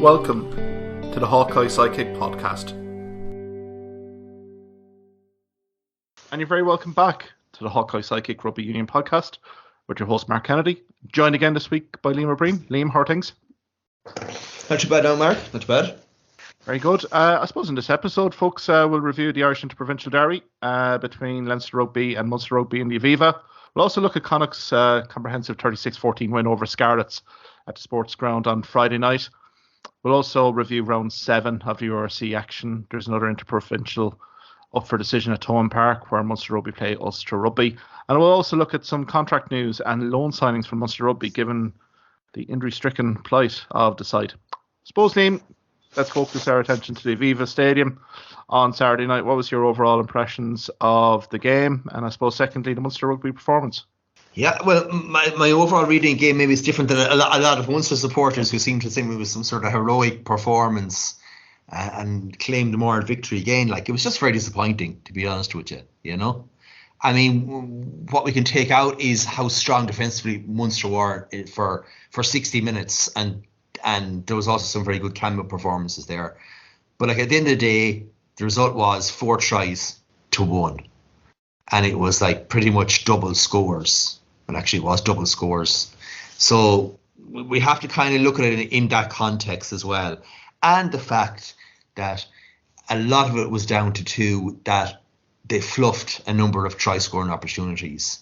Welcome to the Hawkeye Sidekick podcast. And you're very welcome back to the Hawkeye Sidekick Rugby Union podcast with your host Mark Kennedy. Joined again this week by Liam O'Brien. Liam, how are things? Not too bad now, Mark. Not too bad. Very good. I suppose in this episode, folks, we'll review the Irish Interprovincial Derby between Leinster Rugby and Munster Rugby in the Aviva. We'll also look at Connacht's comprehensive 36-14 win over Scarlets at the Sports Ground on Friday night. We'll also review round 7 of the URC action. There's another interprovincial up for decision at Thomond Park where Munster Rugby play Ulster Rugby. And we'll also look at some contract news and loan signings from Munster Rugby given the injury-stricken plight of the side. Suppose, Liam, let's focus our attention to the Aviva Stadium on Saturday night. What was your overall impressions of the game? And I suppose, secondly, the Munster Rugby performance. Yeah, well, my overall reading game maybe is different than a lot of Munster supporters who seem to think it was some sort of heroic performance and claimed the moral victory again. Like, it was just very disappointing, to be honest with you, you know? I mean, what we can take out is how strong defensively Munster were for 60 minutes, and there was also some very good cameo performances there. But like at the end of the day, the result was 4 tries to 1. And it was like pretty much double scores. Well, actually, it was double scores. So we have to kind of look at it in that context as well. And the fact that a lot of it was down to that they fluffed a number of try-scoring opportunities,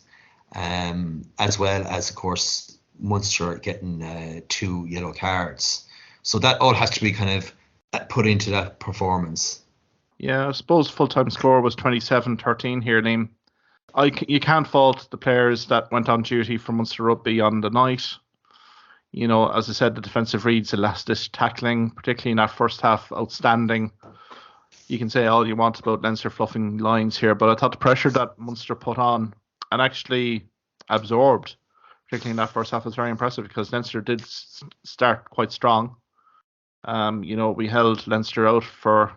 as well as, of course, Munster getting 2 yellow cards. So that all has to be kind of put into that performance. Yeah, I suppose full-time score was 27-13 here, Liam. You can't fault the players that went on duty for Munster Rugby on the night. You know, as I said, the defensive reads, the last-ditch tackling, particularly in that first half, outstanding. You can say all you want about Leinster fluffing lines here, but I thought the pressure that Munster put on and actually absorbed, particularly in that first half, was very impressive because Leinster did start quite strong. You know, we held Leinster out for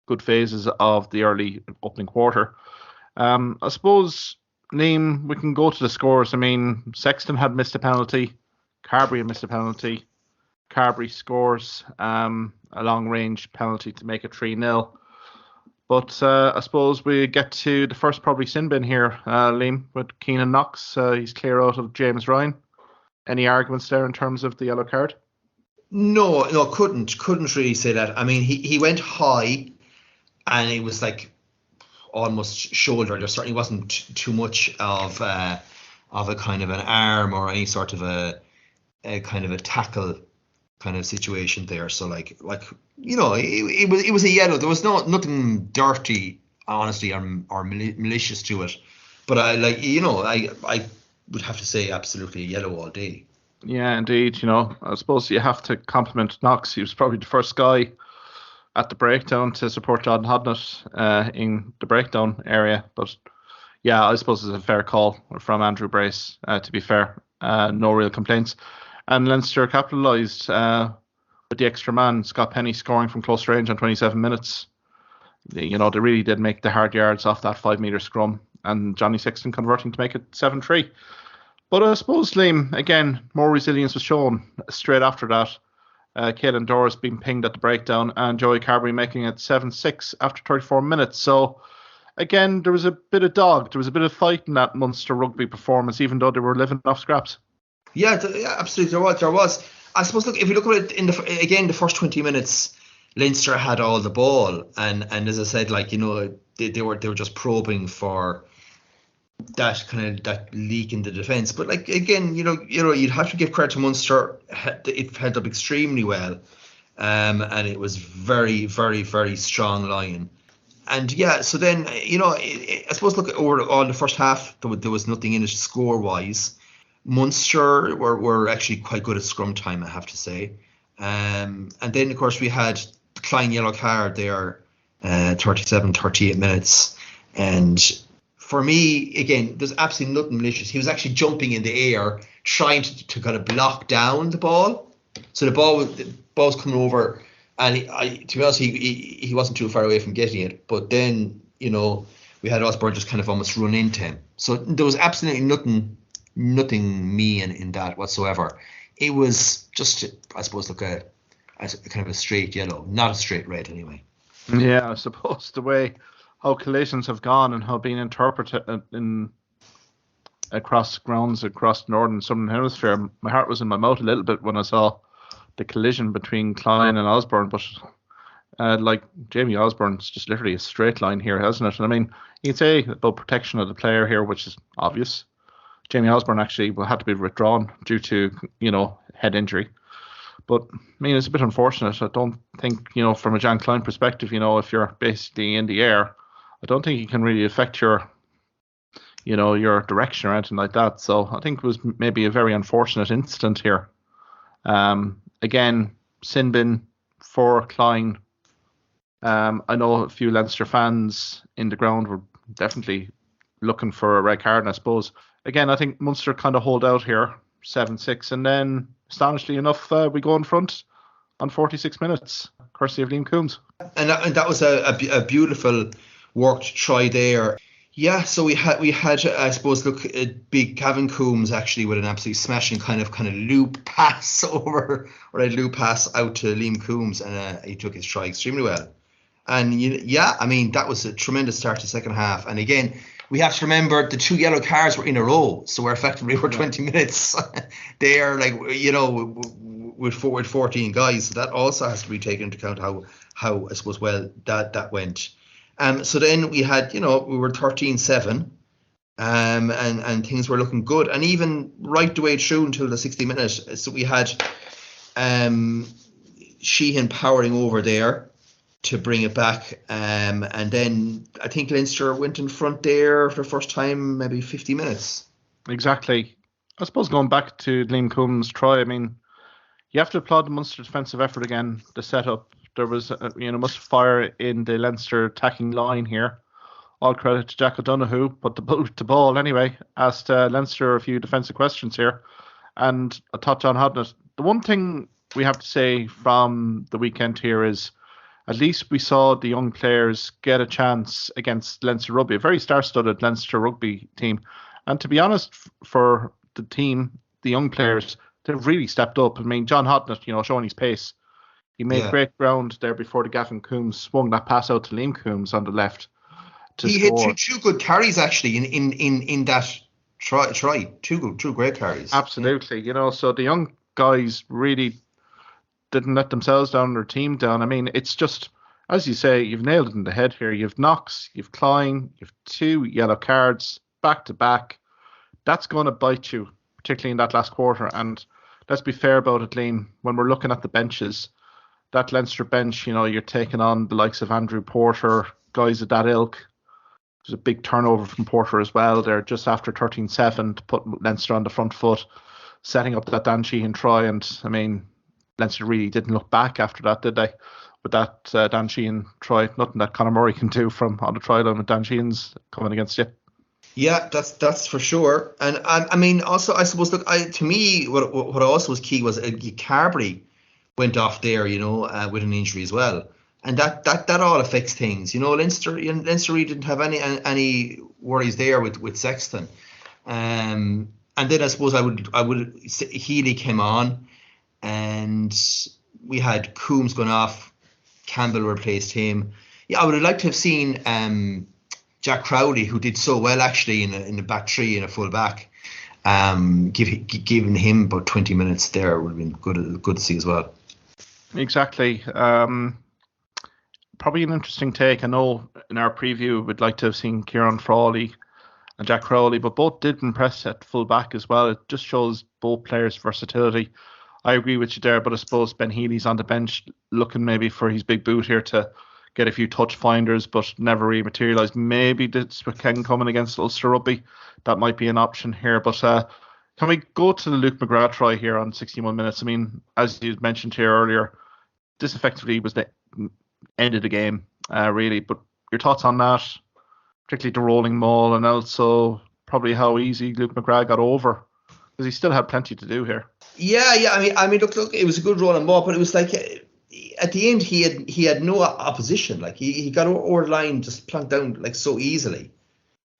good phases of the early opening quarter. I suppose, Liam, we can go to the scores. I mean, Sexton had missed a penalty. Carberry had missed a penalty. Carberry scores a long-range penalty to make it 3-0. But I suppose we get to the first probably sin bin here, Liam, with Keenan Knox. He's clear out of James Ryan. Any arguments there in terms of the yellow card? No, couldn't really say that. I mean, he went high, and it was like almost shoulder. There certainly wasn't too much of a kind of an arm or any sort of a kind of a tackle kind of situation there. So like you know, it was a yellow. There was nothing dirty, honestly, or malicious to it. But I would have to say absolutely a yellow all day. Yeah, indeed. You know, I suppose you have to compliment Knox. He was probably the first guy at the breakdown to support John Hodnett in the breakdown area. But yeah, I suppose it's a fair call from Andrew Brace, to be fair. No real complaints. And Leinster capitalised with the extra man, Scott Penny, scoring from close range on 27 minutes. You know, they really did make the hard yards off that 5-metre scrum, and Johnny Sexton converting to make it 7-3. But I suppose, Liam, again, more resilience was shown straight after that. Caelan Doris being pinged at the breakdown and Joey Carberry making it 7-6 after 34 minutes. So, again, there was a bit of dog. There was a bit of fight in that Munster Rugby performance, even though they were living off scraps. Yeah, absolutely. There was. I suppose, look, if you look at it the first 20 minutes, Leinster had all the ball. And as I said, like, you know, they were just probing for that leak in the defence. But like, again, you know, you'd have to give credit to Munster. It held up extremely well, and it was very, very, very strong line. And yeah, so then, you know, I suppose, look, over all the first half, there was nothing in it score wise. Munster were actually quite good at scrum time, I have to say. And then, of course, we had the Klein yellow card there, 38 minutes, and for me, again, there's absolutely nothing malicious. He was actually jumping in the air, trying to kind of block down the ball. So the ball was coming over, and to be honest, he wasn't too far away from getting it. But then, you know, we had Osborne just kind of almost run into him. So there was absolutely nothing mean in that whatsoever. It was just, I suppose, like a as kind of a straight yellow, not a straight red anyway. Yeah, I suppose the way how collisions have gone and how being interpreted across grounds across the northern and southern hemisphere, my heart was in my mouth a little bit when I saw the collision between Klein and Osborne. But like Jamie Osborne's just literally a straight line here, hasn't it? And I mean, you can say about protection of the player here, which is obvious. Jamie Osborne actually will have to be withdrawn due to, head injury. But I mean, it's a bit unfortunate. I don't think, from a Jan Klein perspective, if you're basically in the air, I don't think you can really affect your direction or anything like that. So I think it was maybe a very unfortunate incident here. Again, sin bin for Klein. I know a few Leinster fans in the ground were definitely looking for a red card, and I suppose, again, I think Munster kind of hold out here, 7-6, and then, astonishingly enough, we go in front on 46 minutes, courtesy of Liam Coombs. And that was a beautiful worked try there. Yeah, so we had I suppose, big Gavin Coombs actually with an absolute smashing kind of loop pass over, or a loop pass out to Liam Coombs, and he took his try extremely well. And I mean, that was a tremendous start to the second half. And again, we have to remember the 2 yellow cards were in a row, so we're 20 minutes there, with 14 guys. So that also has to be taken into account how I suppose well that went. So then we had, we were 13-7, and things were looking good. And even right the way through until the 60 minutes, so we had Sheehan powering over there to bring it back. And then I think Leinster went in front there for the first time, maybe 50 minutes. Exactly. I suppose going back to Liam Coombs' try, I mean, you have to applaud the Munster defensive effort again, the setup. There was, much fire in the Leinster attacking line here. All credit to Jack O'Donoghue, but the ball anyway asked Leinster a few defensive questions here. And I thought John Hodnett, the one thing we have to say from the weekend here is at least we saw the young players get a chance against Leinster Rugby, a very star-studded Leinster Rugby team. And to be honest, for the team, the young players, they've really stepped up. I mean, John Hodnett, showing his pace. He made great ground there before the Gavin Coombs swung that pass out to Liam Coombs on the left. He hit two good carries actually in that try. Two great carries. Absolutely. So the young guys really didn't let themselves down, their team down. I mean, it's just, as you say, you've nailed it in the head here. You've Knox, you've Klein, you've 2 yellow cards back to back. That's going to bite you, particularly in that last quarter. And let's be fair about it, Liam. When we're looking at the benches, that Leinster bench, you're taking on the likes of Andrew Porter, guys of that ilk. There's a big turnover from Porter as well there, just after 13-7 to put Leinster on the front foot, setting up that Dan Sheehan try. And, I mean, Leinster really didn't look back after that, did they? With that Dan Sheehan try, nothing that Conor Murray can do from on the try line with Dan Sheehan's coming against you. Yeah, that's for sure. And I mean, also, I suppose, look, to me, what also was key was Carberry went off there, with an injury as well, and that all affects things. Leinster really didn't have any worries there with Sexton, and then I suppose I would Healy came on, and we had Coombs going off, Campbell replaced him. Yeah, I would have liked to have seen Jack Crowley, who did so well actually in the back three in a full back, giving him about 20 minutes there would have been good to see as well. Exactly. Probably an interesting take. I know in our preview we'd like to have seen Kieran Frawley and Jack Crowley, but both did impress at full back as well. It just shows both players' versatility. I agree with you there, but I suppose Ben Healy's on the bench looking maybe for his big boot here to get a few touch finders, but never really materialised. Maybe this weekend coming against Ulster Rugby, that might be an option here. But can we go to the Luke McGrath try here on 61 minutes? I mean, as you mentioned here earlier, this effectively was the end of the game, really. But your thoughts on that, particularly the rolling maul, and also probably how easy Luke McGrath got over, because he still had plenty to do here. Yeah. I mean, look, it was a good rolling maul, but it was like at the end he had no opposition. Like he got over the line, just planked down like so easily.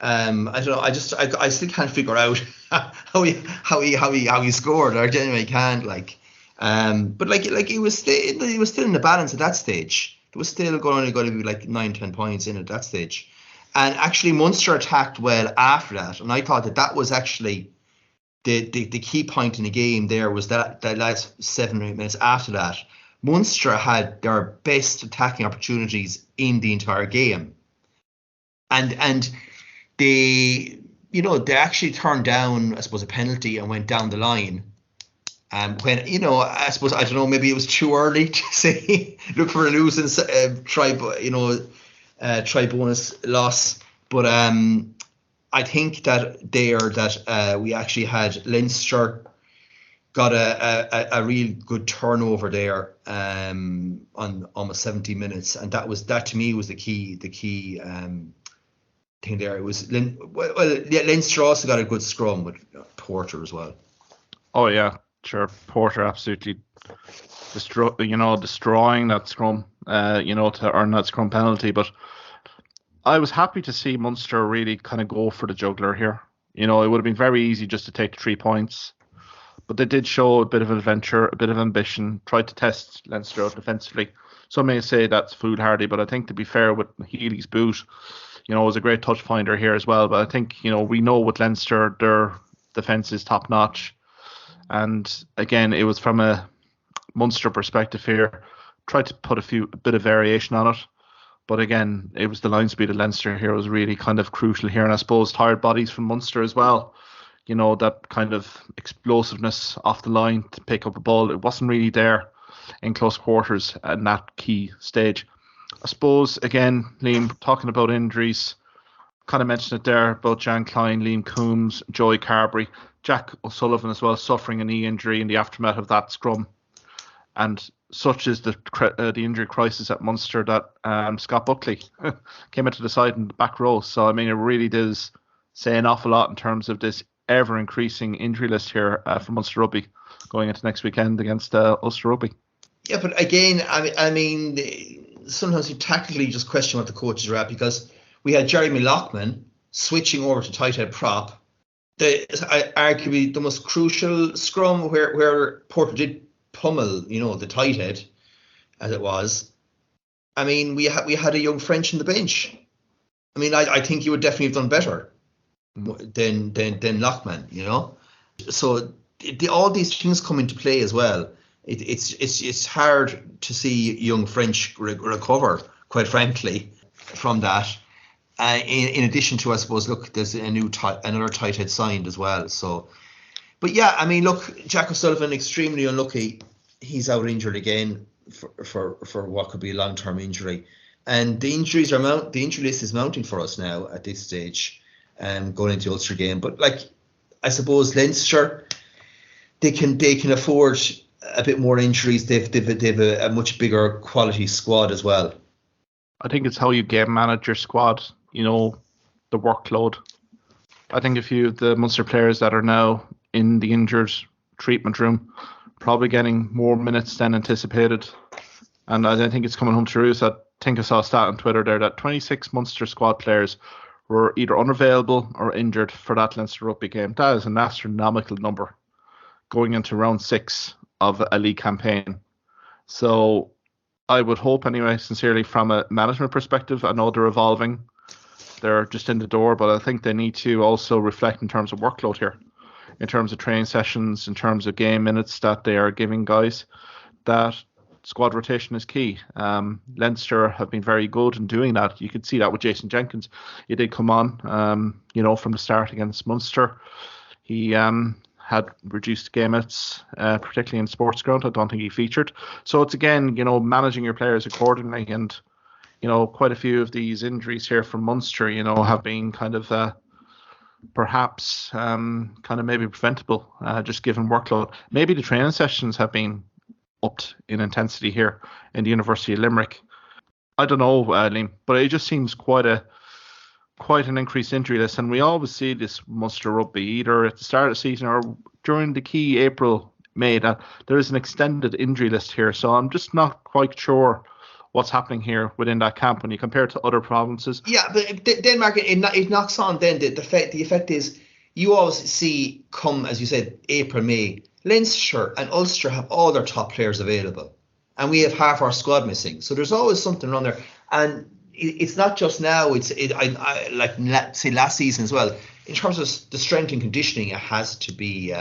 I don't know. I still can't figure out how he scored. I genuinely can't. Like, But like it was still in the balance at that stage. There was still only going to be like 9-10 points in at that stage. And actually Munster attacked well after that. And I thought that was actually the key point in the game there, was that last 7 or 8 minutes after that. Munster had their best attacking opportunities in the entire game. And they actually turned down, I suppose, a penalty and went down the line. When, I suppose, I don't know, maybe it was too early to say, look for a losing try bonus loss. But I think that we actually had Leinster got a real good turnover there on almost 70 minutes, and that to me was the key thing there. It was Leinster also got a good scrum with Porter as well. Oh yeah, sure. Porter absolutely destroying that scrum, to earn that scrum penalty. But I was happy to see Munster really kind of go for the jugular here. It would have been very easy just to take the 3 points, but they did show a bit of adventure, a bit of ambition, tried to test Leinster out defensively. Some may say that's foolhardy, but I think, to be fair, with Healy's boot, was a great touch finder here as well. But I think, we know with Leinster, their defence is top notch. And again, it was from a Munster perspective here, tried to put a bit of variation on it. But again, it was the line speed of Leinster here was really kind of crucial here. And I suppose tired bodies from Munster as well. That kind of explosiveness off the line to pick up a ball, it wasn't really there in close quarters at that key stage. I suppose, again, Liam, talking about injuries, kind of mentioned it there about Jan Klein, Liam Coombs, Joey Carberry, Jack O'Sullivan as well, suffering a knee injury in the aftermath of that scrum. And such is the injury crisis at Munster that Scott Buckley came into the side in the back row. So, I mean, it really does say an awful lot in terms of this ever-increasing injury list here for Munster Rugby going into next weekend against Ulster Rugby. Yeah, but again, I mean, sometimes you tactically just question what the coaches are at, because we had Jeremy Loughman switching over to tight head prop. Arguably the most crucial scrum where Porter did pummel, the tight head, as it was. I mean, we had a young French on the bench. I mean, I think he would definitely have done better than Loughman, So all these things come into play as well. It's hard to see young French recover, quite frankly, from that. In addition to, I suppose, look, there's another tight head signed as well. So, but yeah, I mean, look, Jack O'Sullivan, extremely unlucky. He's out injured again for what could be a long-term injury, and the injury list is mounting for us now at this stage, going into the Ulster game. But like, I suppose Leinster, they can afford a bit more injuries. They've a much bigger quality squad as well. I think it's how you game manage your squad, the workload. I think a few of the Munster players that are now in the injured treatment room probably getting more minutes than anticipated. And I think it's coming home to roost. I think I saw a stat on Twitter there that 26 Munster squad players were either unavailable or injured for that Leinster Rugby game. That is an astronomical number going into round 6 of a league campaign. So I would hope anyway, sincerely, from a management perspective, I know they're evolving. They're just in the door, but I think they need to also reflect in terms of workload here, in terms of training sessions, in terms of game minutes that they are giving guys, that squad rotation is key. Leinster have been very good in doing that. You could see that with Jason Jenkins. He did come on, from the start against Munster. He had reduced game minutes, particularly in sports ground. I don't think he featured. So it's, again, managing your players accordingly. And, quite a few of these injuries here from Munster, have been kind of perhaps kind of maybe preventable, just given workload. Maybe the training sessions have been upped in intensity here in the University of Limerick. I don't know, Liam, but it just seems quite an increased injury list, and we always see this Munster Rugby either at the start of the season or during the key April, May, that there is an extended injury list here. So I'm just not quite sure what's happening here within that camp when you compare it to other provinces. Yeah, but Denmark, it knocks on then. The effect is you always see, come, as you said, April, May, Leinster and Ulster have all their top players available, and we have half our squad missing. So there's always something wrong there, and it's not just now. Say last season as well. In terms of the strength and conditioning, it has to be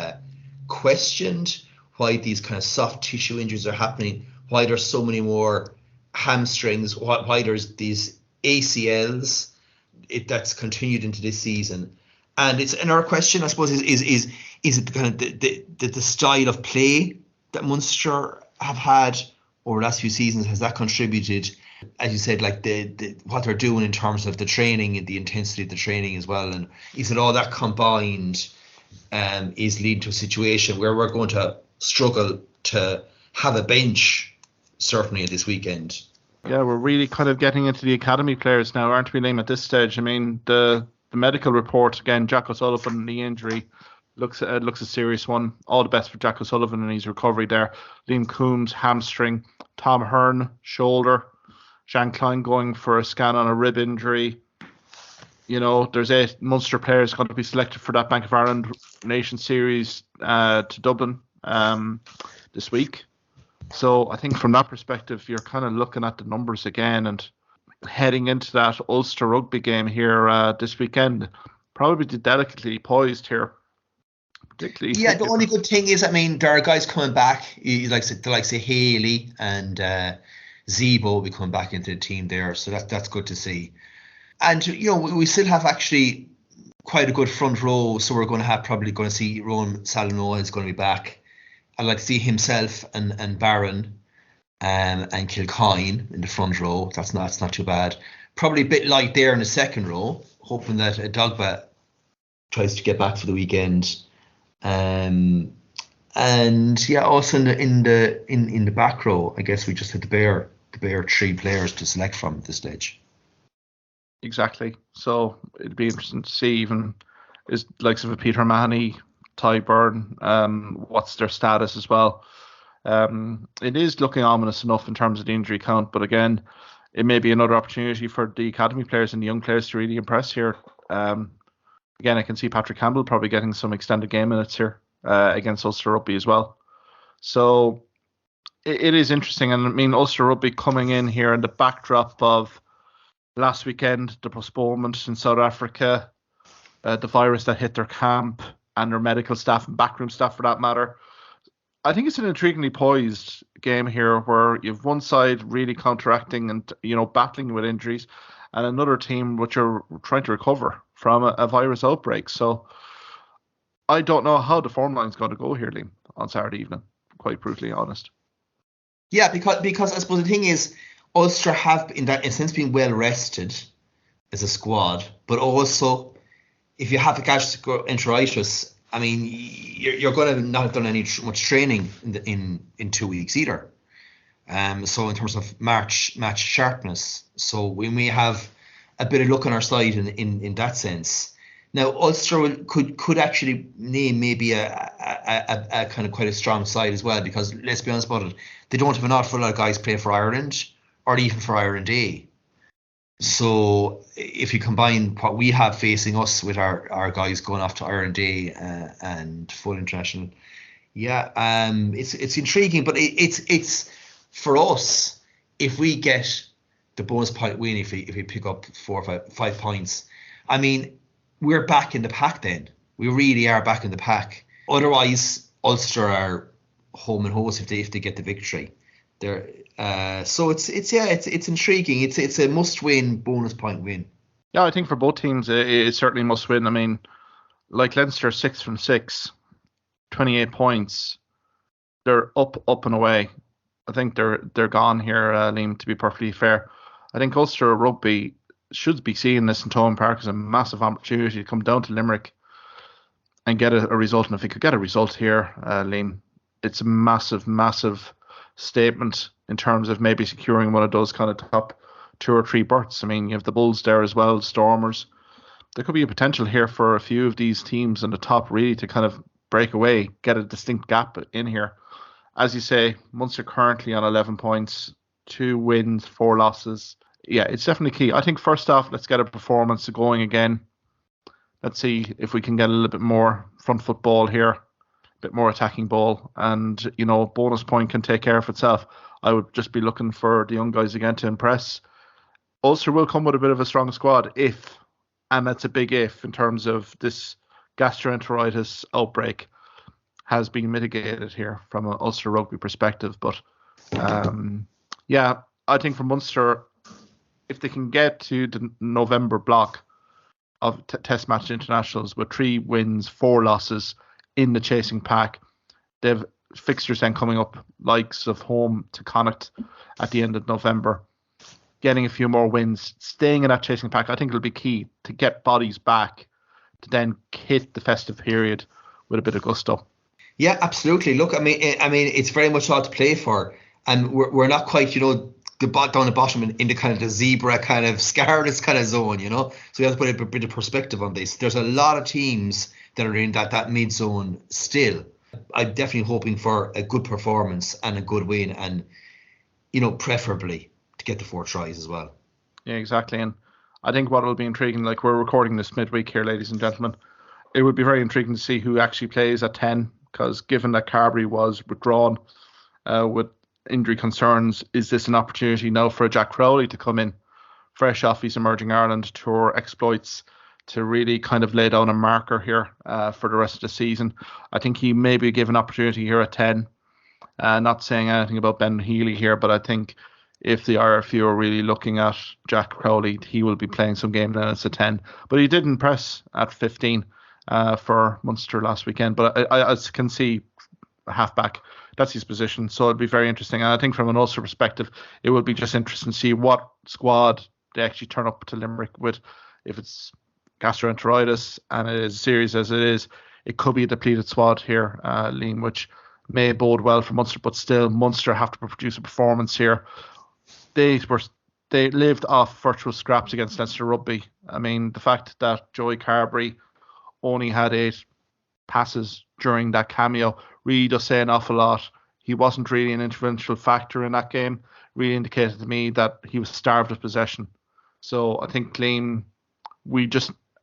questioned why these kind of soft tissue injuries are happening, why there's so many more hamstrings, why there's these ACLs that's continued into this season. And it's another question, I suppose, is it the kind of the style of play that Munster have had over the last few seasons? Has that contributed, as you said, like the what they're doing in terms of the training and the intensity of the training as well? And is it all that combined is leading to a situation where we're going to struggle to have a bench, certainly this weekend? Yeah, we're really kind of getting into the academy players now, aren't we, Liam, at this stage? I mean, the medical report, again, Jack O'Sullivan, knee injury, looks a serious one. All the best for Jack O'Sullivan and his recovery there. Liam Coombs, hamstring. Tom Hearn, shoulder. Jean Klein going for a scan on a rib injury. You know, there's 8 Munster players going to be selected for that Bank of Ireland Nation Series to Dublin this week. So I think from that perspective, you're kind of looking at the numbers again and heading into that Ulster rugby game here this weekend. Probably delicately poised here. Particularly. Yeah, the only good thing is, I mean, there are guys coming back. Like say Haley and Zebo will be coming back into the team there. So that's good to see. And, you know, we still have actually quite a good front row. So we're probably going to see Rowan Salanoa is going to be back. I'd like to see himself and Barron and Kilcoyne in the front row. That's not too bad. Probably a bit light there in the second row, hoping that Dogba tries to get back for the weekend. And yeah, also in the back row, I guess we just had the bare 3 players to select from at this stage. Exactly. So it'd be interesting to see even is likes of a Peter Mahoney, Ty Byrne, what's their status as well. It is looking ominous enough in terms of the injury count, but again, it may be another opportunity for the academy players and the young players to really impress here. Again, I can see Patrick Campbell probably getting some extended game minutes here against Ulster Rugby as well. So it is interesting. And I mean, Ulster Rugby coming in here in the backdrop of last weekend, the postponement in South Africa, the virus that hit their camp and their medical staff and backroom staff for that matter. I think it's an intriguingly poised game here where you've one side really counteracting and, you know, battling with injuries and another team which are trying to recover from a virus outbreak. So I don't know how the form line's going to go here, Liam, on Saturday evening, quite brutally honest. Yeah, because I suppose the thing is, Ulster have in that sense been well rested as a squad, but also if you have a gastroenteritis, I mean, you're going to not have done much training in 2 weeks either. So in terms of match sharpness, so we may have a bit of luck on our side in that sense. Now Ulster could actually name maybe a kind of quite a strong side as well, because let's be honest about it, they don't have an awful lot of guys playing for Ireland or even for Ireland A. So if you combine what we have facing us with our guys going off to Ireland A and full international, yeah, it's intriguing, but it's for us, if we get the bonus point win, if we pick up 4 or 5 points, I mean, we're back in the pack then. We really are back in the pack. Otherwise, Ulster are home and host if they get the victory. So it's intriguing. It's a must-win bonus point win. Yeah, I think for both teams, it's certainly must win. I mean, like Leinster, 6 from 6, 28 points. They're up and away. I think they're gone here, Liam, to be perfectly fair. I think Ulster Rugby should be seeing this in Thomond Park as a massive opportunity to come down to Limerick and get a result. And if they could get a result here, Liam, it's a massive, massive statement in terms of maybe securing one of those kind of top 2 or 3 berths. I mean, you have the Bulls there as well, Stormers. There could be a potential here for a few of these teams in the top really to kind of break away, get a distinct gap in here. As you say, Munster currently on 11 points, 2 wins, 4 losses. Yeah, it's definitely key. I think first off, let's get a performance going again. Let's see if we can get a little bit more front football here. bit more attacking ball, and bonus point can take care of itself. I would just be looking for the young guys again to impress. Ulster will come with a bit of a strong squad and that's a big if, in terms of this gastroenteritis outbreak has been mitigated here from an Ulster rugby perspective. But I think for Munster, if they can get to the November block of test match internationals with 3 wins, 4 losses in the chasing pack, they've fixtures then coming up, likes of home to Connacht at the end of November. Getting a few more wins, staying in that chasing pack, I think it'll be key to get bodies back to then hit the festive period with a bit of gusto. Yeah, absolutely. Look, I mean, it's very much all to play for, and we're not quite, down the bottom in the kind of the zebra kind of Scarlets kind of zone, So we have to put a bit of perspective on this. There's a lot of teams that are in that mid zone still. I'm definitely hoping for a good performance and a good win, and preferably to get the 4 tries as well. Yeah, exactly. And I think what will be intriguing, like we're recording this midweek here, ladies and gentlemen, it would be very intriguing to see who actually plays at 10, because given that Carberry was withdrawn with injury concerns, is this an opportunity now for Jack Crowley to come in fresh off his Emerging Ireland Tour exploits to really kind of lay down a marker here for the rest of the season? I think he may be given opportunity here at 10. Not saying anything about Ben Healy here, but I think if the IRFU are really looking at Jack Crowley, he will be playing some game then as a 10. But he did impress at 15 for Munster last weekend. But I can see a halfback, that's his position. So it'll be very interesting. And I think from an Ulster perspective, it will be just interesting to see what squad they actually turn up to Limerick with. If it's gastroenteritis and it is serious as it is, it could be a depleted squad here, Liam, which may bode well for Munster. But still, Munster have to produce a performance here. They lived off virtual scraps against Leinster Rugby. I mean, the fact that Joey Carberry only had 8 passes during that cameo really does say an awful lot. He wasn't really an influential factor in that game. Really indicated to me that he was starved of possession. So I think, Liam,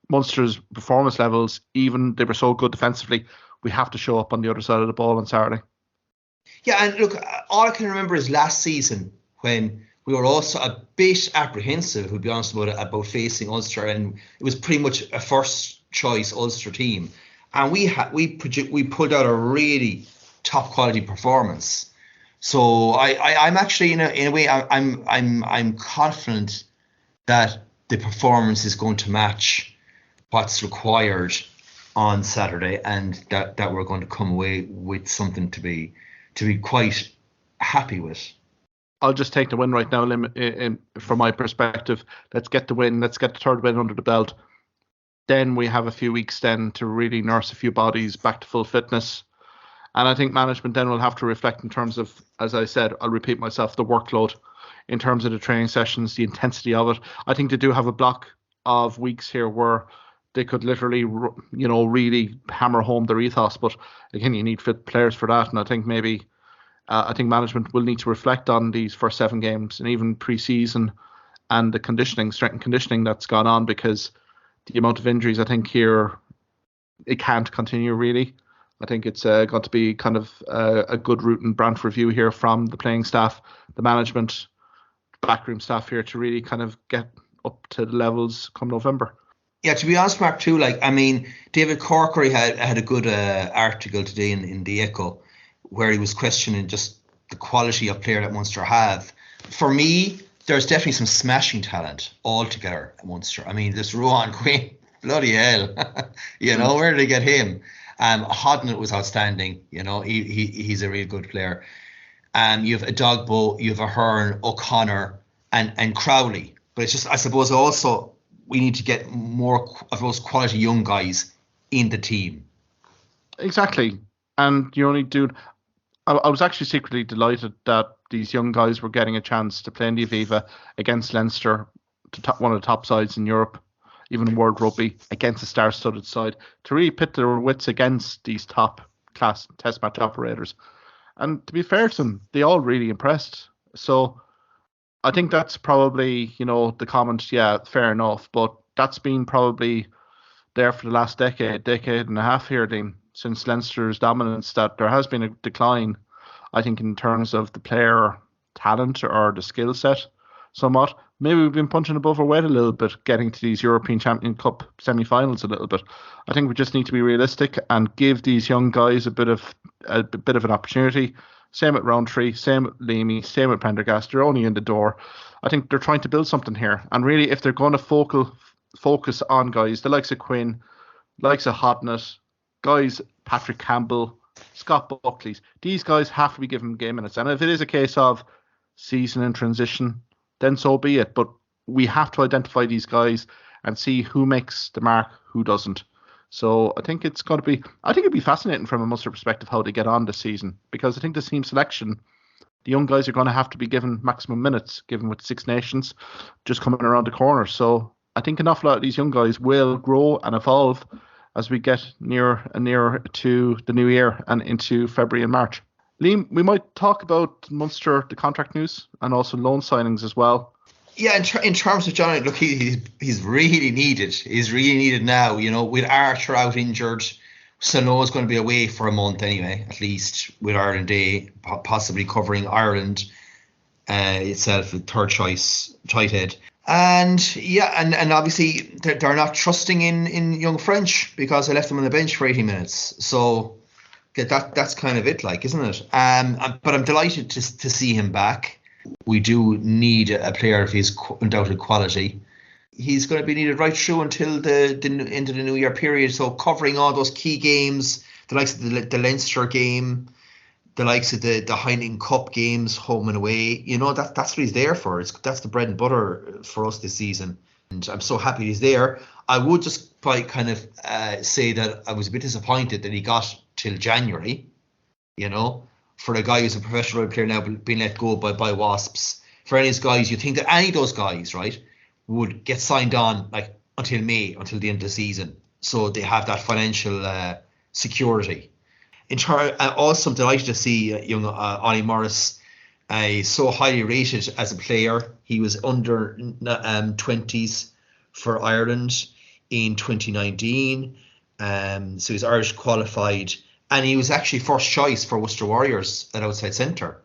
Munster's performance levels, even they were so good defensively, we have to show up on the other side of the ball on Saturday. Yeah, and look, all I can remember is last season when we were also a bit apprehensive, to be honest about facing Ulster, and it was pretty much a first choice Ulster team, and we pulled out a really top quality performance. So I'm actually in a way I'm confident that the performance is going to match what's required on Saturday, and that we're going to come away with something to be quite happy with. I'll just take the win right now, from my perspective. Let's get the win. Let's get the 3rd win under the belt. Then we have a few weeks then to really nurse a few bodies back to full fitness. And I think management then will have to reflect in terms of, as I said, I'll repeat myself, the workload in terms of the training sessions, the intensity of it. I think they do have a block of weeks here where they could literally, really hammer home their ethos. But again, you need fit players for that. And I think management will need to reflect on these first 7 games and even pre-season and the strength and conditioning that's gone on, because the amount of injuries, I think here, it can't continue really. I think it's got to be kind of a good root and branch review here from the playing staff, the management, backroom staff here to really kind of get up to the levels come November. Yeah, to be honest, Mark, too, David Corkery had a good article today in the Echo where he was questioning just the quality of player that Munster have. For me, there's definitely some smashing talent altogether at Munster. I mean, this Rowan Quinn, bloody hell, where did they get him? Hodnett was outstanding. He's a real good player. You have a Dogbo, you have a Hearn, O'Connor, and Crowley. But it's just, I suppose, also we need to get more of those quality young guys in the team. Exactly. And you only do. I was actually secretly delighted that these young guys were getting a chance to play in the Aviva against Leinster, one of the top sides in Europe, even in World Rugby, against a star-studded side, to really pit their wits against these top-class test match operators. And to be fair to them, they all really impressed. So I think that's probably, the comment, yeah, fair enough, but that's been probably there for the last decade and a half here, Dean. since Leinster's dominance that there has been a decline, I think, in terms of the player talent or the skill set somewhat. Maybe we've been punching above our weight a little bit, getting to these European Champion Cup semi-finals a little bit. I think we just need to be realistic and give these young guys a bit of an opportunity. Same with Roundtree, same with Leamy, same with Prendergast. They're only in the door. I think they're trying to build something here. And really, if they're going to focus on guys, the likes of Quinn, likes of Hodnett, guys, Patrick Campbell, Scott Buckley's, these guys have to be given game minutes. And if it is a case of season in transition, then so be it. But we have to identify these guys and see who makes the mark, who doesn't. So I think it'd be fascinating from a Munster perspective how they get on this season, because I think the team selection, the young guys are going to have to be given maximum minutes, given with Six Nations just coming around the corner. So I think an awful lot of these young guys will grow and evolve as we get nearer and nearer to the new year and into February and March. Liam, we might talk about Munster, the contract news, and also loan signings as well. Yeah, in terms of Johnny, look, he's really needed. He's really needed now. You know, with Archer out injured, Sano's going to be away for a month anyway, at least with Ireland Day, possibly covering Ireland itself, with third choice tight head. And yeah, and obviously they're not trusting in young French because I left him on the bench for 80 minutes. So that's kind of it, like, isn't it? But I'm delighted to see him back. We do need a player of his undoubted quality. He's going to be needed right through until the into the New Year period. So covering all those key games, the likes of the Leinster game, the likes of the Heineken Cup games, home and away. You know, that's what he's there for. That's the bread and butter for us this season. And I'm so happy he's there. I would just kind of say that I was a bit disappointed that he got till January, you know, for a guy who's a professional rugby player now being let go by Wasps. For any of those guys, you think that any of those guys, right, would get signed on like until May, until the end of the season. So they have that financial security. Also, I'm delighted to see young Ollie Morris so highly rated as a player. He was under 20s for Ireland in 2019. So he's Irish qualified. And he was actually first choice for Worcester Warriors at outside centre.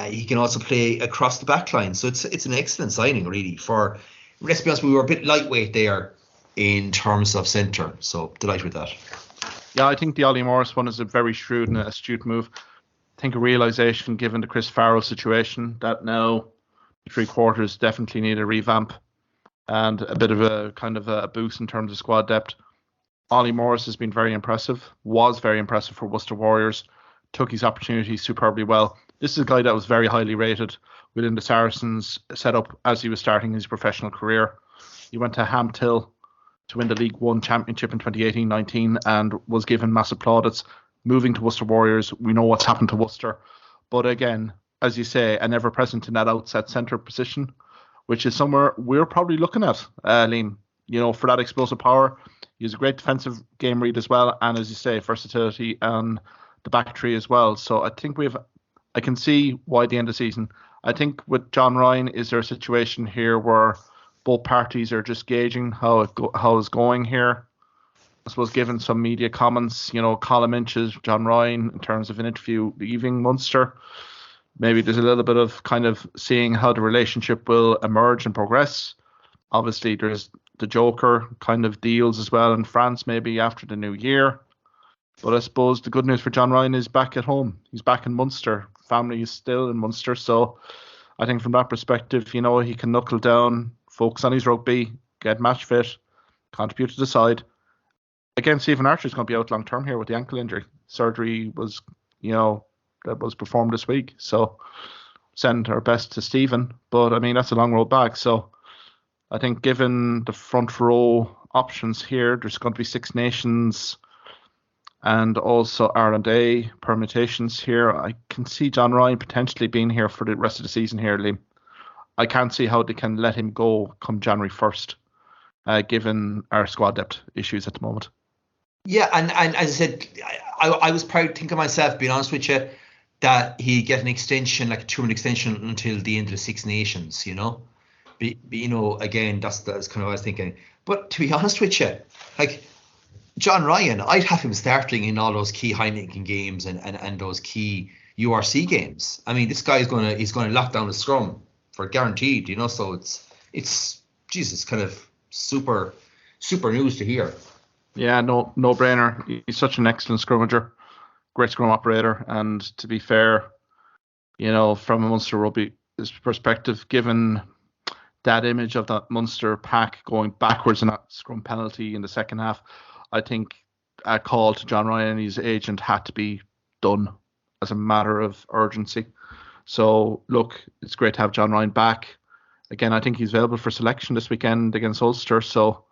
He can also play across the back line. So it's an excellent signing, really. Let's be honest, we were a bit lightweight there in terms of centre. So delighted with that. Yeah, I think the Ollie Morris one is a very shrewd and astute move. I think a realisation, given the Chris Farrell situation, that now three quarters definitely need a revamp and a bit of a kind of a boost in terms of squad depth. Ollie Morris has been was very impressive for Worcester Warriors, took his opportunities superbly well. This is a guy that was very highly rated within the Saracens setup as he was starting his professional career. He went to Hamtill to win the League One Championship in 2018-19 and was given massive plaudits. Moving to Worcester Warriors, we know what's happened to Worcester. But again, as you say, an ever-present in that outset centre position, which is somewhere we're probably looking at, Liam, you know, for that explosive power. He's a great defensive game read as well, and as you say, versatility and the back three as well. So I think I can see why the end of the season. I think with John Ryan, is there a situation here where both parties are just gauging how it's going here? I suppose given some media comments, you know, column inches, John Ryan, in terms of an interview leaving Munster, maybe there's a little bit of kind of seeing how the relationship will emerge and progress. Obviously, there's the Joker kind of deals as well in France, maybe after the new year. But I suppose the good news for John Ryan is back at home. He's back in Munster. Family is still in Munster. So I think from that perspective, you know, he can knuckle down, focus on his rugby, get match fit, contribute to the side. Again, Stephen Archer's going to be out long term here with the ankle injury. Surgery was, you know, that was performed this week. So send our best to Stephen. But I mean, that's a long road back. So I think given the front row options here, there's going to be Six Nations and also Ireland A permutations here. I can see John Ryan potentially being here for the rest of the season here, Liam. I can't see how they can let him go come January 1st, given our squad depth issues at the moment. Yeah, and as I said, I was proud to think of myself, being honest with you, that he'd get an extension, like a 2-month extension until the end of the Six Nations, you know. But, you know, again, that's kind of what I was thinking. But to be honest with you, like, John Ryan, I'd have him starting in all those key Heineken games and those key URC games. I mean, this guy he's gonna lock down the scrum for guaranteed, you know. So it's Jesus, kind of super news to hear. Yeah, no brainer. He's such an excellent scrummager, great scrum operator, and to be fair, from a Munster Rugby perspective, given that image of that Munster pack going backwards in that scrum penalty in the second half, I think a call to John Ryan and his agent had to be done as a matter of urgency. So, look, it's great to have John Ryan back. Again, I think he's available for selection this weekend against Ulster, so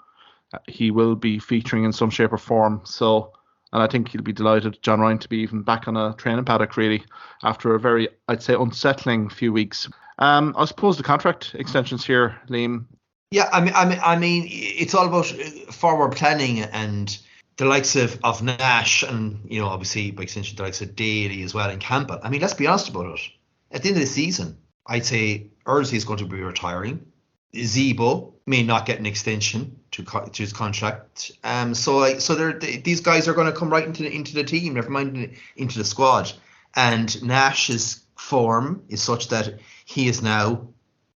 he will be featuring in some shape or form. So, and I think he'll be delighted, John Ryan, to be even back on a training paddock, really, after a very, I'd say, unsettling few weeks. I suppose the contract extensions here, Liam. Yeah, I mean, it's all about forward planning and the likes of Nash and, obviously by extension the likes of Daly as well and Campbell. I mean, let's be honest about it. At the end of the season, I'd say Earlsey is going to be retiring. Zebo may not get an extension to his contract. So these guys are going to come right into the team, never mind into the squad. And Nash's form is such that he is now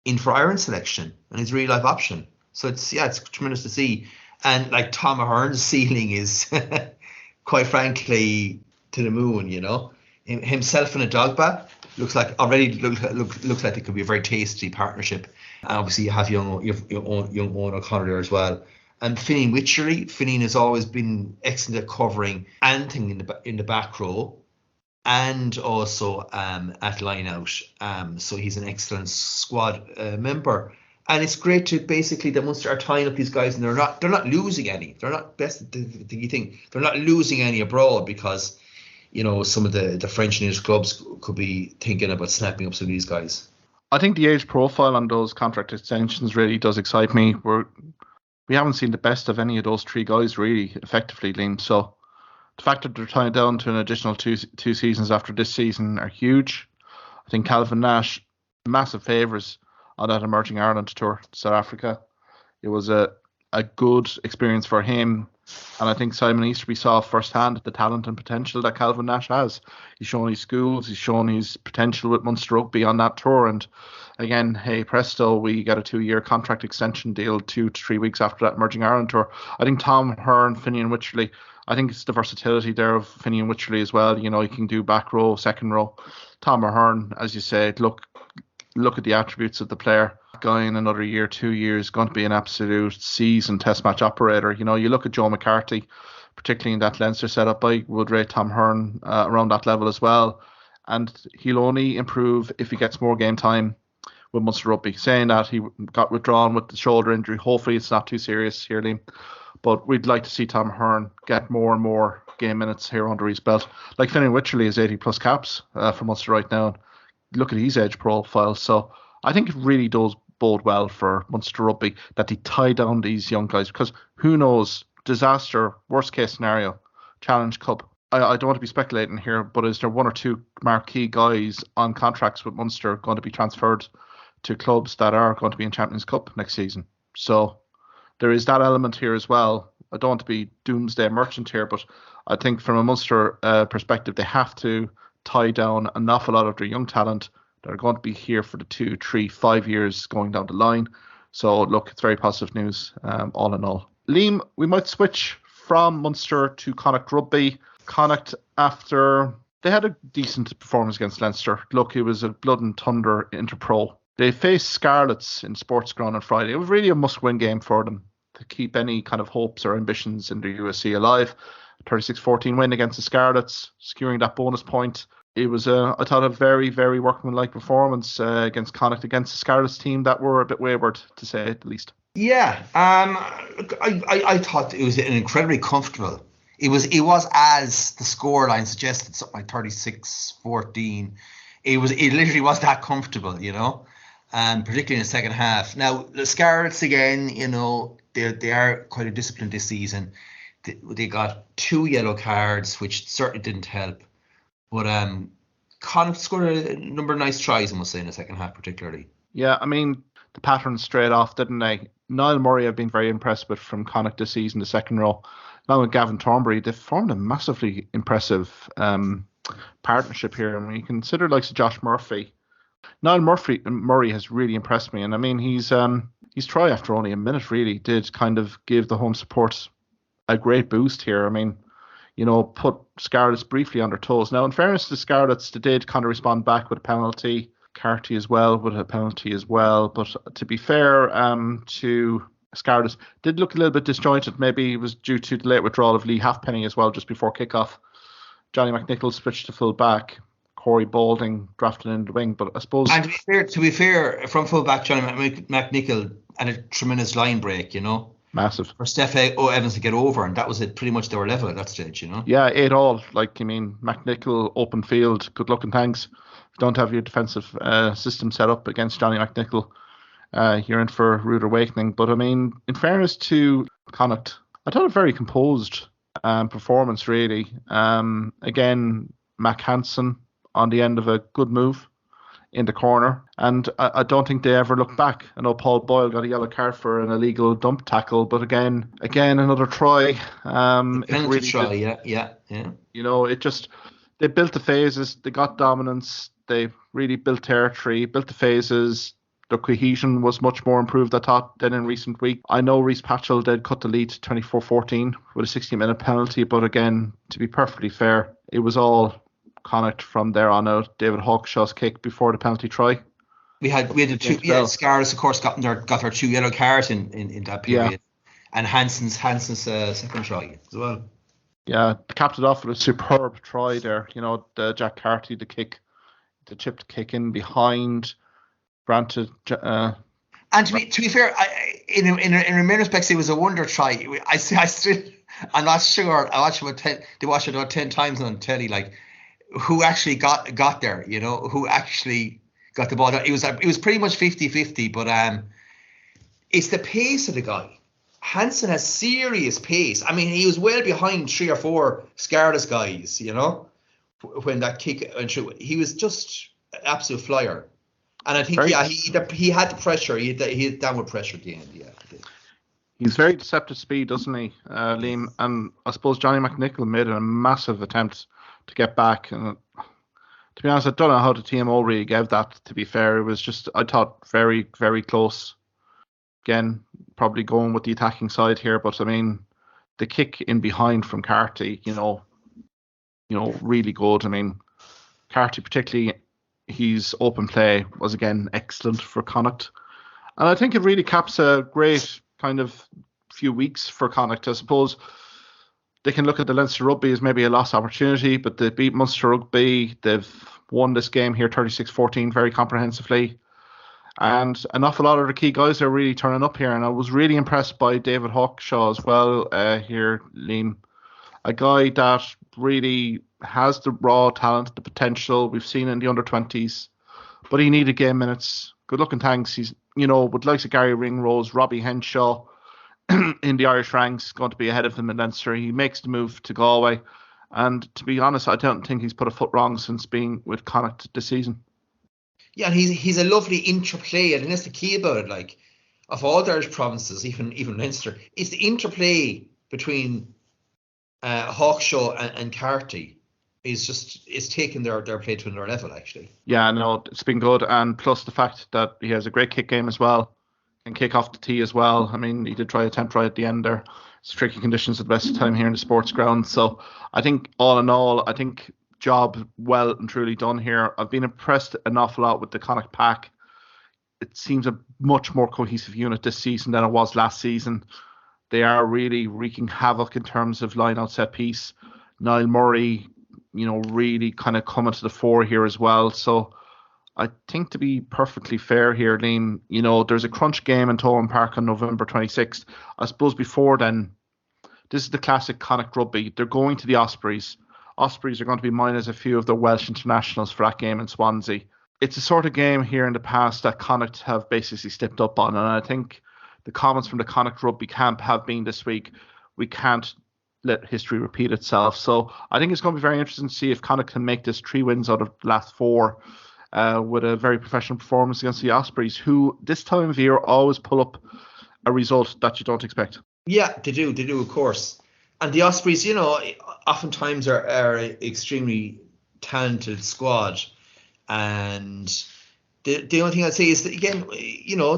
in for Ireland selection and his real life option. So it's tremendous to see. And like Tom Ahern's ceiling is quite frankly to the moon, Himself and a Dogba looks like it could be a very tasty partnership. And obviously you have young Owen O'Connor there as well. And Finian Wycherley. Finian has always been excellent at covering anything in the back row. And also at line out, so he's an excellent squad member, and it's great to basically that Munster are tying up these guys, and they're not losing any. They're not they're not losing any abroad because some of the French and English clubs could be thinking about snapping up some of these guys. I think the age profile on those contract extensions really does excite me. We haven't seen the best of any of those three guys really effectively, Liam. So the fact that they're tying down to an additional two seasons after this season are huge. I think Calvin Nash, massive favours on that Emerging Ireland tour to South Africa. It was a good experience for him. And I think Simon Easterby saw firsthand the talent and potential that Calvin Nash has. He's shown his schools, he's shown his potential with Munster Rugby on that tour. And again, hey presto, we got a 2-year contract extension deal 2 to 3 weeks after that Emerging Ireland tour. I think Tom Hearn, Finian Wycherley, I think it's the versatility there of Finian Wycherley as well. He can do back row, second row. Tom Ahern, as you said, look at the attributes of the player. Guy in another year, 2 years, going to be an absolute seasoned test match operator. You look at Joe McCarthy, particularly in that Leinster setup. I would rate Tom Hearn around that level as well. And he'll only improve if he gets more game time with Munster Rugby. Saying that, he got withdrawn with the shoulder injury. Hopefully it's not too serious here, Liam. But we'd like to see Tom Hearn get more and more game minutes here under his belt. Like Finian Wycherley has 80 plus caps for Munster right now. Look at his age profile. So I think it really does bode well for Munster Rugby that they tie down these young guys, because who knows, disaster, worst case scenario, Challenge Cup. I don't want to be speculating here, but is there one or two marquee guys on contracts with Munster going to be transferred to clubs that are going to be in Champions Cup next season? So there is that element here as well. I don't want to be doomsday merchant here, but I think from a Munster perspective, they have to tie down an awful lot of their young talent that are going to be here for the 2, 3, 5 years going down the line. So look, it's very positive news all in all. Liam, we might switch from Munster to Connacht Rugby. Connacht, after they had a decent performance against Leinster. Look, it was a blood and thunder Interpro. They faced Scarlets in Sportsground on Friday. It was really a must-win game for them to keep any kind of hopes or ambitions in the URC alive. 36-14 win against the Scarlets, securing that bonus point. It was, I thought, a very, very workmanlike performance against Connacht, against the Scarlets team that were a bit wayward, to say the least. Yeah, I thought it was an incredibly comfortable. It was as the scoreline suggested, something like 36-14. It literally was that comfortable, particularly in the second half. Now the Scarlets again, they are quite a disciplined this season. They got 2 yellow cards, which certainly didn't help. But Connacht scored a number of nice tries, I must say, in the second half particularly. Yeah, I mean, the pattern straight off, didn't they? Niall Murray I've been very impressed with from Connacht this season, the second row. now with Gavin Thornbury, they've formed a massively impressive partnership here. And when you consider like Josh Murphy, Niall Murray has really impressed me. And I mean, his try after only a minute really did kind of give the home support a great boost here. I mean, put Scarlets briefly on their toes. Now, in fairness to the Scarlets, they did kind of respond back with a penalty. Carty as well with a penalty as well. But to be fair to Scarlets, did look a little bit disjointed. Maybe it was due to the late withdrawal of Lee Halfpenny as well just before kickoff. Johnny McNicholl switched to full back. Corey Balding drafted in the wing. But I suppose... And to be fair, from full back, Johnny McNicholl had a tremendous line break, Massive. For Steph Evans to get over, and that was it. Pretty much they were level at that stage, Yeah, 8-all. McNicholl, open field, good luck and thanks. If you don't have your defensive system set up against Johnny McNicholl, you're in for a rude awakening. But I mean, in fairness to Connacht, I thought a very composed performance, really. Again, Mac Hansen on the end of a good move in the corner, and I don't think they ever looked back. I know Paul Boyle got a yellow card for an illegal dump tackle, but again another try. Penalty try, yeah. It just, they built the phases, they got dominance, they really built territory, built the phases. The cohesion was much more improved, I thought, than in recent weeks. I know Reece Patchell did cut the lead to 24-14 with a 60-minute penalty, but again, to be perfectly fair, it was all Connacht from there on out. David Hawkshaw's kick before the penalty try. We had the two. Yeah, Scarlets, of course, got their 2 yellow cards in that period, and Hansen's second try as well. Yeah, capped it off with a superb try there. The Jack Carty, the chipped kick in behind, granted. And to be fair, in many respects, it was a wonder try. I still, I'm not sure. I watched it about 10 times on telly, like, who actually got there, who actually got the ball. It was pretty much 50-50, but it's the pace of the guy. Hansen has serious pace. I mean, he was well behind 3 or 4 Scarlets guys, when that kick went through. He was just an absolute flyer. And I think, he had the pressure. He had downward pressure at the end, yeah. He's very deceptive speed, doesn't he, Liam? And I suppose Johnny McNicholl made a massive attempt to get back, and to be honest, I don't know how the TMO really gave that. To be fair, it was just, I thought, very, very close. Again, probably going with the attacking side here, but I mean, the kick in behind from Carty, really good. I mean, Carty, particularly his open play, was again excellent for Connacht, and I think it really caps a great kind of few weeks for Connacht. I suppose they can look at the Leinster Rugby as maybe a lost opportunity, but they beat Munster Rugby. They've won this game here 36-14 very comprehensively. And an awful lot of the key guys are really turning up here. And I was really impressed by David Hawkshaw as well here, Liam. A guy that really has the raw talent, the potential. We've seen in the under-20s. But he needed game minutes. Good luck and thanks. He's, with likes of Gary Ringrose, Robbie Henshaw, in the Irish ranks, going to be ahead of him in Leinster. He makes the move to Galway, and to be honest, I don't think he's put a foot wrong since being with Connacht this season. Yeah, and he's a lovely interplay, and that's the key about it. Like, of all the Irish provinces, even Leinster, it's the interplay between Hawkshaw and Carty is taking their play to another level, actually. Yeah, no, it's been good, and plus the fact that he has a great kick game as well. And kick off the tee as well. I mean, he did try attempt right at the end there. It's tricky conditions at the best of time here in the sports ground. So I think all in all, job well and truly done here. I've been impressed an awful lot with the Connacht pack. It seems a much more cohesive unit this season than it was last season. They are really wreaking havoc in terms of line-out set piece. Niall Murray, really kind of coming to the fore here as well. So I think, to be perfectly fair here, Liam, there's a crunch game in Towan Park on November 26th. I suppose before then, this is the classic Connacht Rugby. They're going to the Ospreys. Ospreys are going to be minus a few of the Welsh internationals for that game in Swansea. It's a sort of game here in the past that Connacht have basically stepped up on, and I think the comments from the Connacht Rugby camp have been this week, we can't let history repeat itself. So I think it's going to be very interesting to see if Connacht can make this 3 wins out of the last 4. With a very professional performance against the Ospreys, who this time of year always pull up a result that you don't expect. Yeah, they do, of course. And the Ospreys, oftentimes are an extremely talented squad. And the only thing I'd say is that, again,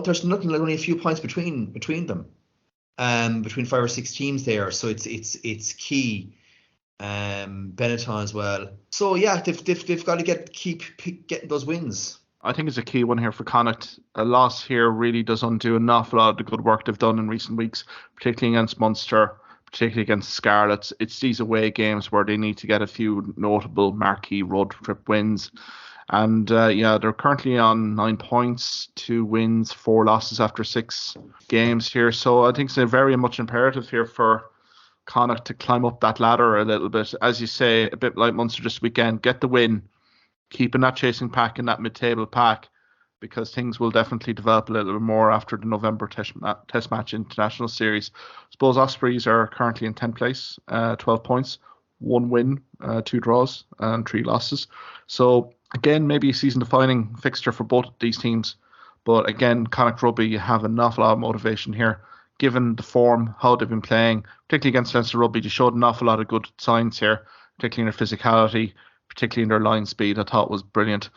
there's nothing like only a few points between them, between 5 or 6 teams there. So it's key. Benetton as well. So yeah, they've got to keep getting those wins. I think it's a key one here for Connacht. A loss here really does undo an awful lot of the good work they've done in recent weeks, particularly against Munster, particularly against Scarlets. It's these away games where they need to get a few notable marquee road trip wins. And they're currently on 9 points, 2 wins, 4 losses after 6 games here. So I think it's a very much imperative here for Connacht to climb up that ladder a little bit. As you say, a bit like Munster this weekend, get the win, keeping that chasing pack in that mid-table pack, because things will definitely develop a little bit more after the November test match international series. I suppose Ospreys are currently in 10th place, 12 points, 1 win, 2 draws and 3 losses. So again, maybe a season-defining fixture for both these teams. But again, Connacht Rugby, you have an awful lot of motivation here. Given the form, how they've been playing, particularly against Leinster Rugby, they showed an awful lot of good signs here, particularly in their physicality, particularly in their line speed. I thought was brilliant.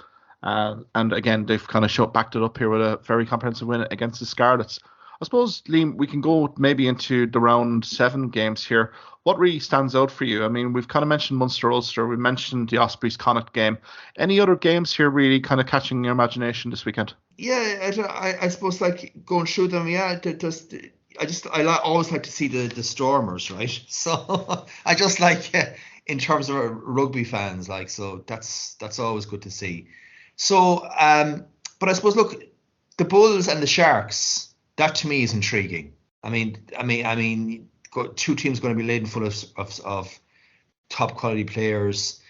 And again, they've kind of backed it up here with a very comprehensive win against the Scarlets. I suppose, Liam, we can go maybe into the round 7 games here. What really stands out for you? I mean, we've kind of mentioned Munster-Ulster. We mentioned the Ospreys-Connacht game. Any other games here really kind of catching your imagination this weekend? Yeah, I suppose like going through them, yeah, I always like to see the Stormers, right? So I just like, in terms of rugby fans, like, so that's always good to see. So, but I suppose, look, the Bulls and the Sharks, that to me is intriguing. I mean, 2 teams going to be laden full of top quality players.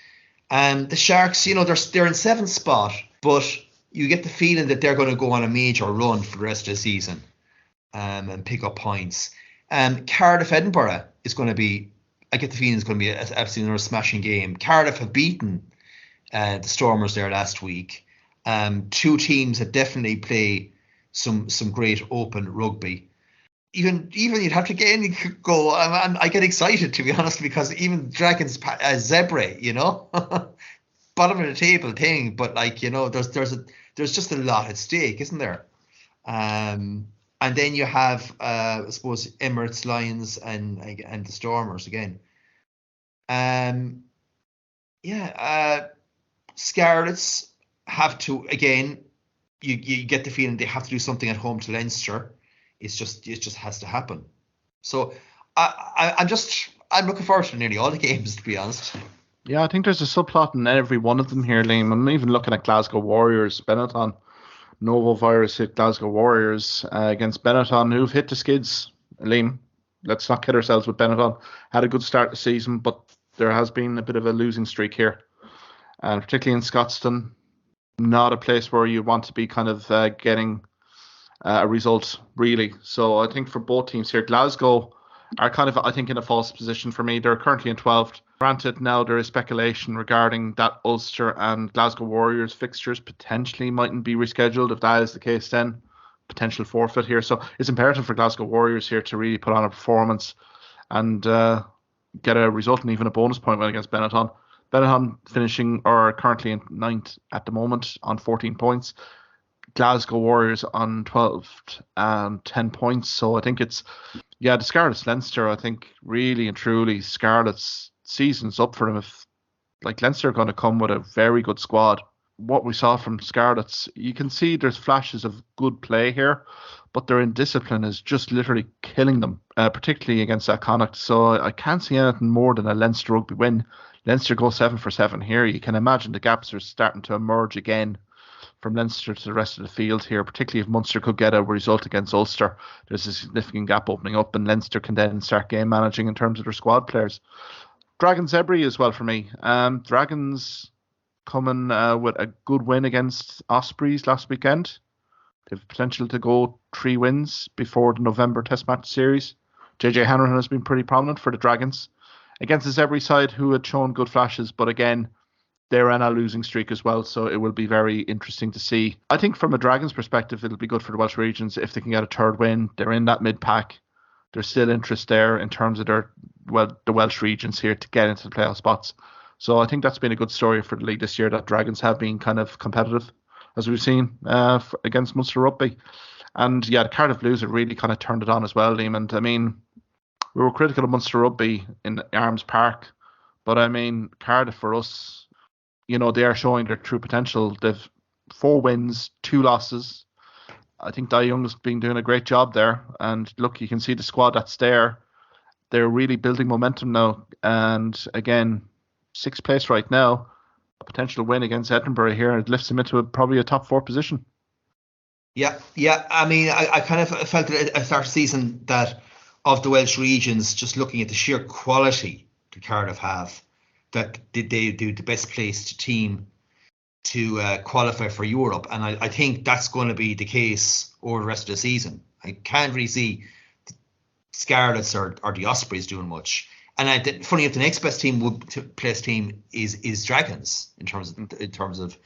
The Sharks, they're in 7th spot, but you get the feeling that they're going to go on a major run for the rest of the season. And pick up points. Cardiff Edinburgh is going to be, I get the feeling it's going to be absolutely another smashing game. Cardiff have beaten the Stormers there last week. 2 teams that definitely play some great open rugby. Even you'd have to go. I get excited, to be honest, because even Dragons Zebra, bottom of the table thing, but like there's just a lot at stake, isn't there? And then you have, I suppose, Emirates Lions and the Stormers again. Scarlets have to, again, you get the feeling they have to do something at home to Leinster. It just has to happen. So I'm looking forward to nearly all the games, to be honest. Yeah, I think there's a subplot in every one of them here, Liam. I'm even looking at Glasgow Warriors, Benetton. Novo virus hit Glasgow Warriors against Benetton, who've hit the skids. Liam, let's not kid ourselves with Benetton. Had a good start to the season, but there has been a bit of a losing streak here. And particularly in Scotstoun, not a place where you want to be kind of getting a result, really. So I think for both teams here, Glasgow are kind of, I think, in a false position for me. They're currently in 12th. Granted, now there is speculation regarding that Ulster and Glasgow Warriors fixtures potentially mightn't be rescheduled. If that is the case, then potential forfeit here. So it's imperative for Glasgow Warriors here to really put on a performance and get a result and even a bonus point win against Benetton. Benetton finishing or currently in 9th at the moment on 14 points. Glasgow Warriors on 12th and 10 points. So I think it's, the Scarlets Leinster, I think really and truly Scarlets season's up for them if like Leinster are going to come with a very good squad. What we saw from Scarlets, you can see there's flashes of good play here, but their indiscipline is just literally killing them, particularly against that Connacht. So I can't see anything more than a Leinster rugby win. Leinster go 7 for 7 here. You can imagine the gaps are starting to emerge again from Leinster to the rest of the field here, particularly if Munster could get a result against Ulster. There's a significant gap opening up and Leinster can then start game managing in terms of their squad players. Dragons Zebra as well for me. Dragons coming with a good win against Ospreys last weekend. They have potential to go 3 wins before the November Test match series. JJ Hanrahan has been pretty prominent for the Dragons against the Zebra side, who had shown good flashes, but again, they're on a losing streak as well, so it will be very interesting to see. I think from a Dragons perspective, it'll be good for the Welsh Regions if they can get a 3rd win. They're in that mid-pack. there's still interest there in terms of the Welsh regions here to get into the playoff spots. So I think that's been a good story for the league this year, that Dragons have been kind of competitive, as we've seen against Munster Rugby. And yeah, the Cardiff Blues have really kind of turned it on as well, Liam. And I mean, we were critical of Munster Rugby in Arms Park, but I mean, Cardiff for us, they are showing their true potential. They've 4 wins, 2 losses. I think Dai Young's been doing a great job there. And look, you can see the squad that's there. They're really building momentum now. And again, 6th place right now, a potential win against Edinburgh here, it lifts them into probably a top 4 position. Yeah. I mean, I kind of felt at the start of the season that of the Welsh regions, just looking at the sheer quality that Cardiff have, that they do the best placed team to qualify for Europe. And I think that's going to be the case over the rest of the season. I can't really see the Scarlets or the Ospreys doing much. And funny enough, the next best place team is Dragons in terms of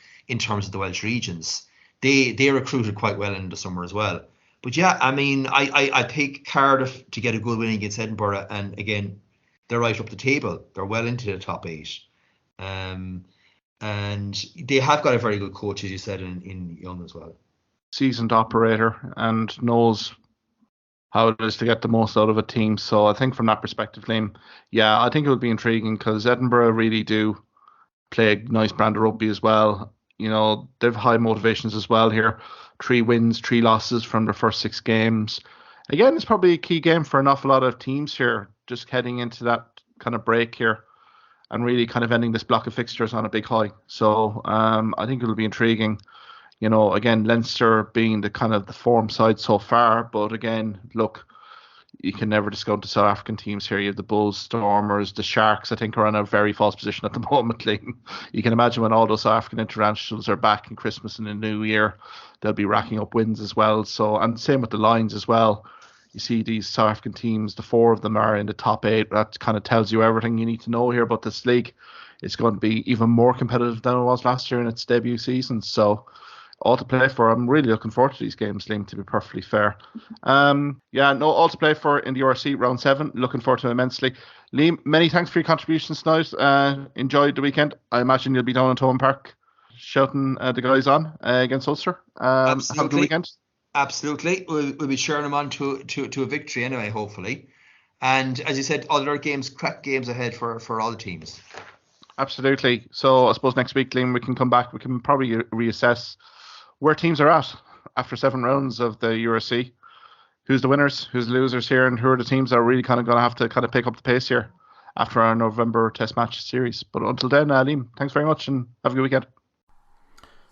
the Welsh regions. They recruited quite well in the summer as well. But yeah, I mean, I take Cardiff to get a good win against Edinburgh, and again, they're right up the table. They're well into the top 8. And they have got a very good coach, as you said, in Young as well. Seasoned operator and knows how it is to get the most out of a team. So I think from that perspective, Liam, yeah, I think it would be intriguing because Edinburgh really do play a nice brand of rugby as well. They've high motivations as well here. 3 wins, 3 losses from their first 6 games. Again, it's probably a key game for an awful lot of teams here, just heading into that kind of break here and really kind of ending this block of fixtures on a big high. So I think it'll be intriguing. Again, Leinster being the kind of the form side so far, but again, look, you can never discount the South African teams here. You have the Bulls, Stormers, the Sharks, I think, are in a very false position at the moment. You can imagine when all those South African internationals are back in Christmas and the New Year, they'll be racking up wins as well. So, and same with the Lions as well. You see these South African teams, the 4 of them are in the top 8. That kind of tells you everything you need to know here about this league. It's going to be even more competitive than it was last year in its debut season. So, all to play for. I'm really looking forward to these games, Liam, to be perfectly fair. All to play for in the URC round 7. Looking forward to it immensely. Liam, many thanks for your contributions tonight. Enjoyed the weekend. I imagine you'll be down in Thomond Park shouting the guys on against Ulster. Have a good weekend. Absolutely. We'll be cheering them on to a victory anyway, hopefully. And as you said, other games, crack games ahead for all the teams. Absolutely. So I suppose next week, Liam, we can come back. We can probably reassess where teams are at after 7 rounds of the URC. Who's the winners, who's the losers here, and who are the teams that are really kind of going to have to kind of pick up the pace here after our November Test match series. But until then, Liam, thanks very much and have a good weekend.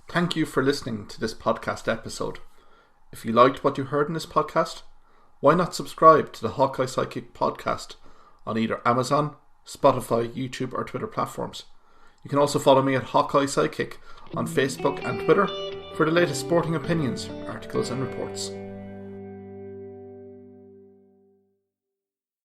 Thank you for listening to this podcast episode. If you liked what you heard in this podcast, why not subscribe to the Hawkeye Sidekick podcast on either Amazon, Spotify, YouTube or Twitter platforms. You can also follow me at Hawkeye Sidekick on Facebook and Twitter for the latest sporting opinions, articles and reports.